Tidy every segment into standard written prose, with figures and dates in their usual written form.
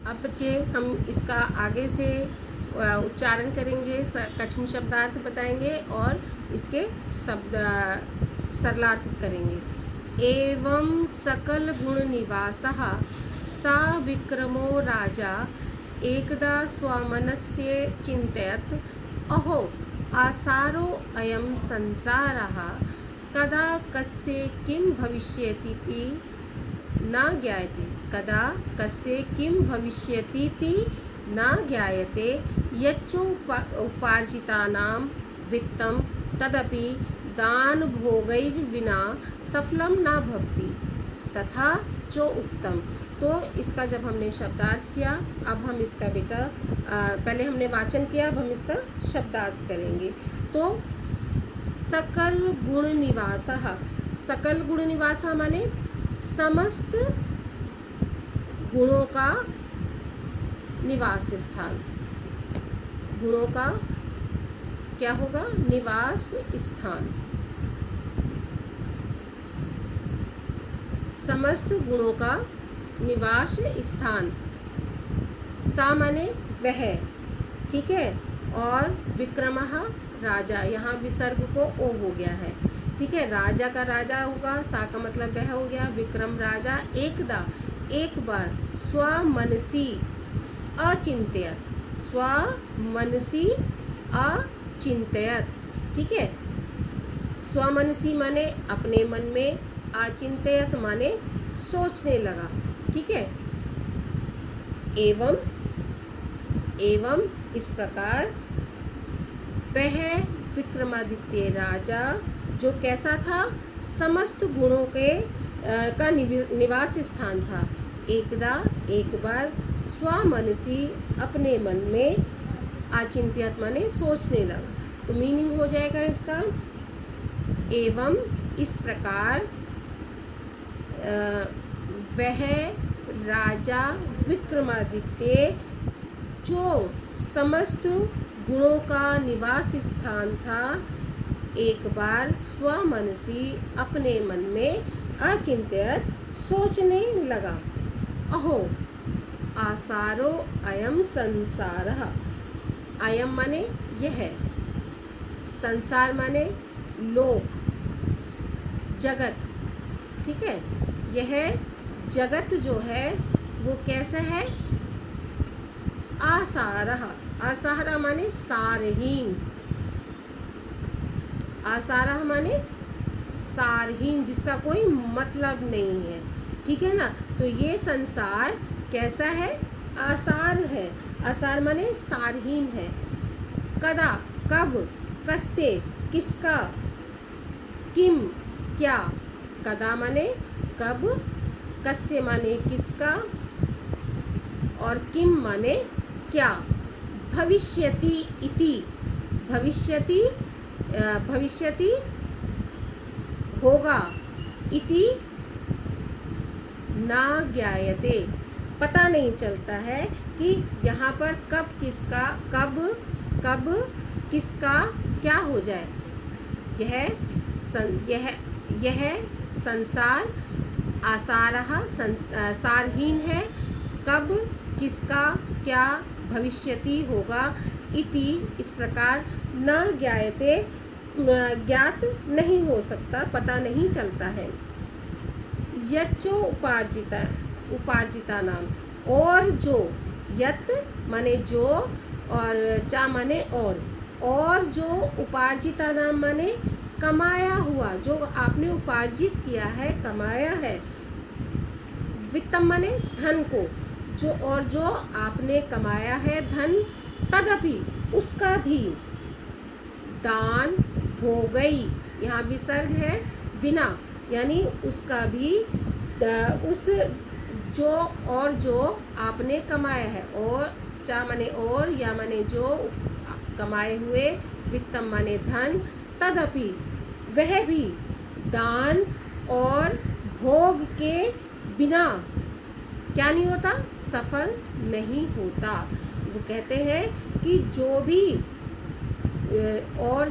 अब बच्चे हम इसका आगे से उच्चारण करेंगे, कठिन शब्दार्थ बताएंगे और इसके शब्द सरलार्थ करेंगे। एवं सकल गुण निवासः सा विक्रमो राजा एकदा स्वमनस्य चिन्तयत् अहो आसारो अयं संसारः कदा कस्य किं भविष्यतीति न ज्ञायते। कदा कस्य किं भविष्यतीति न ज्ञायते। यच्चोपार्जितानां वित्तं तदपि दानभोगैर्विना सफलं न भवति तथा चो उक्तम। तो इसका जब हमने शब्दार्थ किया, अब हम इसका बेटा पहले हमने वाचन किया, अब हम इसका शब्दार्थ करेंगे। तो सकल गुण निवासः, सकल गुण निवासः माने समस्त गुणों का निवास स्थान। गुणों का क्या होगा? निवास स्थान। समस्त गुणों का निवास स्थान। सा माने वह, ठीक है। और विक्रमः राजा, यहाँ विसर्ग को ओ हो गया है, ठीक है। राजा का राजा होगा, सा का मतलब वह हो गया। विक्रम राजा एकदा एक बार स्वमनसी अचिंत्यत, स्वमनसी अचिंत्यत, ठीक है। स्वमनसी माने अपने मन में, अचिंत्यत माने सोचने लगा, ठीक है। एवं एवं इस प्रकार वह विक्रमादित्य राजा जो कैसा था? समस्त गुणों के का निवास स्थान था। एकदा एक बार स्वमनसी अपने मन में, आचिंत्यत माने सोचने लगा। तो मीनिंग हो जाएगा इसका एवं इस प्रकार वह राजा विक्रमादित्य जो समस्त गुणों का निवास स्थान था, एक बार स्वमनसी अपने मन में अचिंत्यत सोचने लगा। अहो आसारो अयम संसारः, अयम माने यह, संसार माने लोक, जगत, ठीक है। यह जगत जो है वो कैसा है? आसारः, आसारा माने सारहीन, आसारः माने सारहीन, जिसका कोई मतलब नहीं है, ठीक है ना। तो ये संसार कैसा है? आसार है। आसार माने सारहीन है। कदा कब, कस्य किसका, किम क्या। कदा माने कब, कस्य माने किसका और किम माने क्या। भविष्यति इति, भविष्यति भविष्यति होगा, इति ना ज्ञायते पता नहीं चलता है कि यहाँ पर कब किसका, कब कब किसका क्या हो जाए। यह संसार आसारः सारहीन है। कब किसका क्या भविष्यति होगा, इति इस प्रकार न ज्ञायते ज्ञात नहीं हो सकता, पता नहीं चलता है। यच्चो उपार्जिता नाम, और जो, यत माने जो और चा माने और जो उपार्जिता नाम माने कमाया हुआ, जो आपने उपार्जित किया है, कमाया है। वित्तम माने धन को, जो और जो आपने कमाया है धन, तदपि उसका भी, दान भोगई, यहाँ विसर्ग है विना, यानी उसका भी, उस जो और जो आपने कमाया है, और चा माने और, या माने जो कमाए हुए, वित्तम माने धन, तदपि वह भी दान और भोग के बिना क्या नहीं होता? सफल नहीं होता। वो कहते हैं कि जो भी और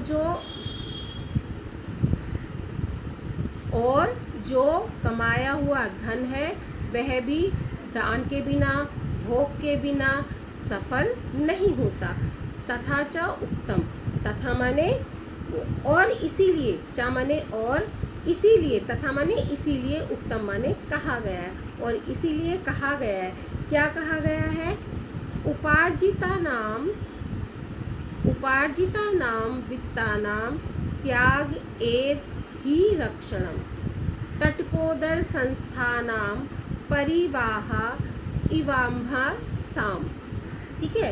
जो कमाया हुआ धन है, वह भी दान के बिना, भोग के बिना सफल नहीं होता। तथा च उत्तम, तथा माने और इसीलिए, चा माने और, इसीलिए, तथा माने इसीलिए, उत्तम माने कहा गया है, और इसीलिए कहा गया है। क्या कहा गया है? उपार्जिता नाम वित्तानाम त्याग एव ही रक्षणम, तटकोदर संस्थानाम परिवाह इवाम्भ साम। ठीक है,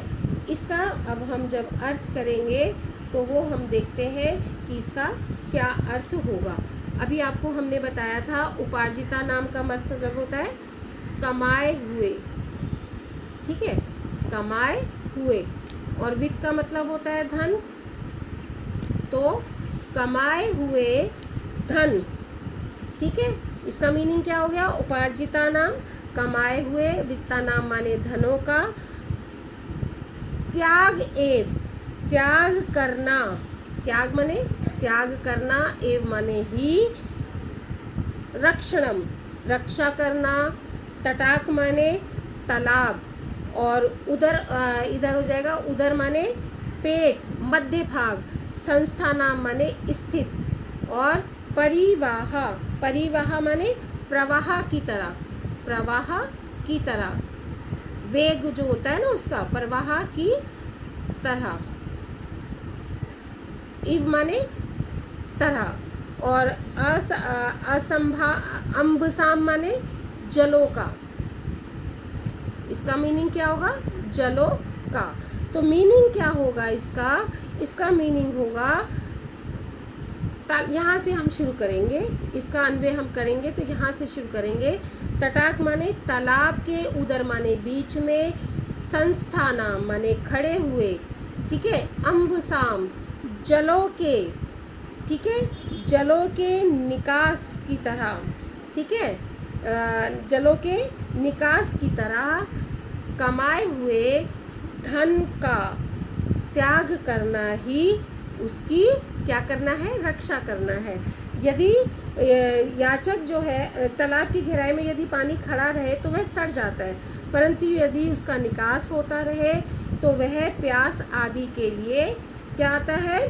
इसका अब हम जब अर्थ करेंगे तो वो हम देखते हैं कि इसका क्या अर्थ होगा। अभी आपको हमने बताया था उपार्जिता नाम का मतलब होता है कमाए हुए। ठीक है, कमाए हुए, और वित्त का मतलब होता है धन। तो कमाए हुए धन, ठीक है, इसका मीनिंग क्या हो गया? उपार्जिता नाम कमाए हुए, वित्ता नाम माने धनों का, त्याग एव त्याग करना, त्याग माने त्याग करना, एव माने ही, रक्षणम रक्षा करना, तटाक माने तालाब, और उदर इधर हो जाएगा, उदर माने पेट, मध्य भाग, संस्था नाम माने स्थित, और परिवाह, परिवाह माने प्रवाह की तरह, प्रवाह की तरह, वेग जो होता है ना उसका, प्रवाह की तरह, इव माने तरह, और अम्बसाम माने जलों का। इसका मीनिंग क्या होगा? जलों का। तो मीनिंग क्या होगा इसका? इसका मीनिंग होगा, यहाँ से हम शुरू करेंगे, इसका अन्वय हम करेंगे तो यहाँ से शुरू करेंगे। तटाक माने तालाब के, उदर माने बीच में, संस्था नाम माने खड़े हुए, ठीक है, अम्बसाम जलों के, ठीक है, जलों के निकास की तरह, ठीक है, जलों के निकास की तरह, कमाए हुए धन का त्याग करना ही उसकी क्या करना है? रक्षा करना है। यदि याचक जो है तालाब की गहराई में यदि पानी खड़ा रहे तो वह सड़ जाता है, परंतु यदि उसका निकास होता रहे तो वह प्यास आदि के लिए क्या आता है?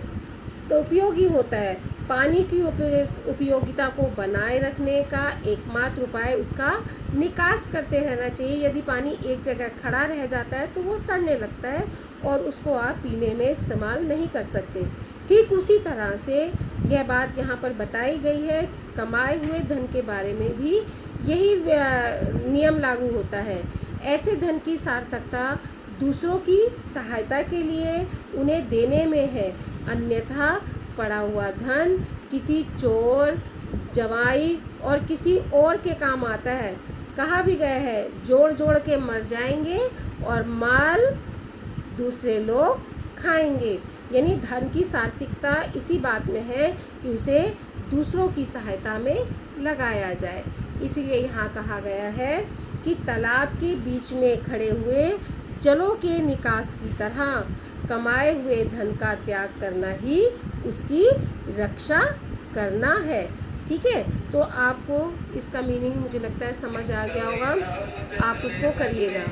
तो उपयोगी होता है। पानी की उपयोगिता को बनाए रखने का एकमात्र उपाय उसका निकास करते रहना चाहिए। यदि पानी एक जगह खड़ा रह जाता है तो वो सड़ने लगता है और उसको आप पीने में इस्तेमाल नहीं कर सकते। ठीक उसी तरह से यह बात यहाँ पर बताई गई है, कमाए हुए धन के बारे में भी यही नियम लागू होता है। ऐसे धन की सार्थकता दूसरों की सहायता के लिए उन्हें देने में है, अन्यथा पड़ा हुआ धन किसी चोर, जवाई और किसी और के काम आता है। कहा भी गया है, जोड़ जोड़ के मर जाएंगे और माल दूसरे लोग खाएंगे। यानी धन की सार्थकता इसी बात में है कि उसे दूसरों की सहायता में लगाया जाए। इसीलिए यहाँ कहा गया है कि तालाब के बीच में खड़े हुए जलों के निकास की तरह कमाए हुए धन का त्याग करना ही उसकी रक्षा करना है। ठीक है, तो आपको इसका मीनिंग मुझे लगता है समझ आ गया होगा, आप उसको करिएगा।